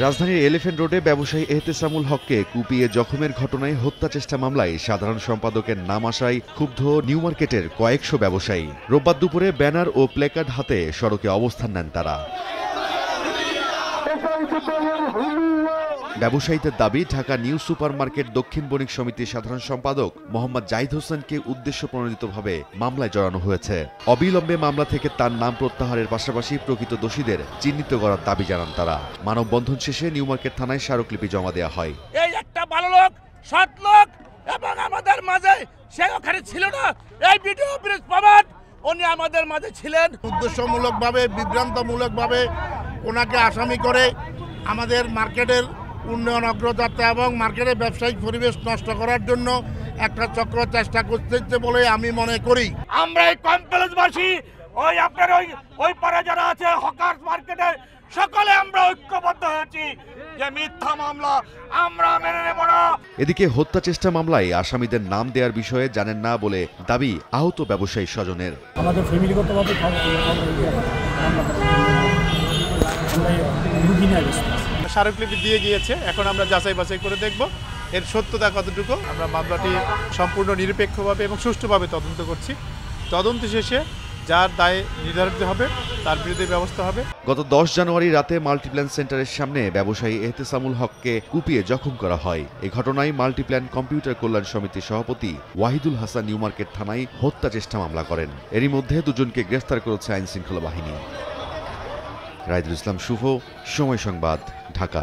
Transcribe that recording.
রাজধানীর এলিফ্যান্ট রোডে ব্যবসায়ী এহতেসামুল হককে কুপিয়ে জখমের ঘটনায় হত্যা চেষ্টা মামলায় সাধারণ সম্পাদকের নাম আসায় ক্ষুব্ধ নিউ মার্কেটের কয়েকশো ব্যবসায়ী। রোববার দুপুরে ব্যানার ও প্ল্যাকার্ড হাতে সড়কে অবস্থান নেন তারা। ব্যবসায়ীদের দাবি, ঢাকা নিউ সুপার মার্কেট দক্ষিণ বণিক সমিতির সাধারণ সম্পাদক মোহাম্মদ জাহিদ হোসেনকে উদ্দেশ্য প্রণোদিতভাবে মামলায় জড়ানো হয়েছে। অবিলম্বে মামলা থেকে তার নাম প্রত্যাহারের পাশাপাশি প্রকৃত দোষীদের চিহ্নিত করার দাবি জানান তারা। মানববন্ধন শেষে নিউ মার্কেট থানায় স্মারকলিপি জমা দেওয়া হয়। এই একটা ভালো লোক, সৎ লোক এবং আমাদের মাঝে সে ওখানে ছিল না, এই ভিডিও প্রেস প্রমাণ উনি আমাদের মাঝে ছিলেন। উদ্দেশ্যমূলকভাবে বিভ্রান্তমূলকভাবে ওনাকে আসামি করে আমাদের মার্কেটের উন্নয়ন অগ্রযাত্রা এবং মার্কেটের ব্যবসায়িক পরিবেশ নষ্ট করার জন্য একটা চক্র চেষ্টা করতেছে বলে আমি মনে করি। আমরা এই কমপ্লেক্সবাসী ওই আপনার ওই পাড়া যারা আছে হকার্স মার্কেটে সকলে আমরা ঐক্যবদ্ধ হয়েছি যে মিথ্যা মামলা আমরা মেনে নেব না। এদিকে হত্যা চেষ্টা মামলায় আসামিদের নাম দেওয়ার বিষয়ে জানেন না বলে দাবি আহত ব্যবসায়ী স্বজনের। আমাদের ফ্যামিলিগতভাবে স্মারকলিপি দিয়ে গিয়েছে, এখন আমরা যাচাই বাছাই করে দেখব এর সত্যতা কতটুকু। আমরা মামলাটি সম্পূর্ণ নিরপেক্ষভাবে এবং সুষ্ঠুভাবে তদন্ত করছি। তদন্ত শেষে যার দায় নির্ধারিত হবে তার বিরুদ্ধে ব্যবস্থা হবে। গত 10 জানুয়ারি রাতে মাল্টিপ্ল্যান সেন্টারের সামনে ব্যবসায়ী এহতেসামুল হককে কুপিয়ে জখম করা হয়। এই ঘটনায় মাল্টিপ্ল্যান কম্পিউটার কল্যাণ সমিতির সভাপতি ওয়াহিদুল হাসান নিউ মার্কেট থানায় হত্যা চেষ্টা মামলা করেন। এরই মধ্যে দুজনকে গ্রেফতার করেছে আইনশৃঙ্খলা বাহিনী। রাইদুল ইসলাম শুভ, সময় সংবাদ, ঢাকা।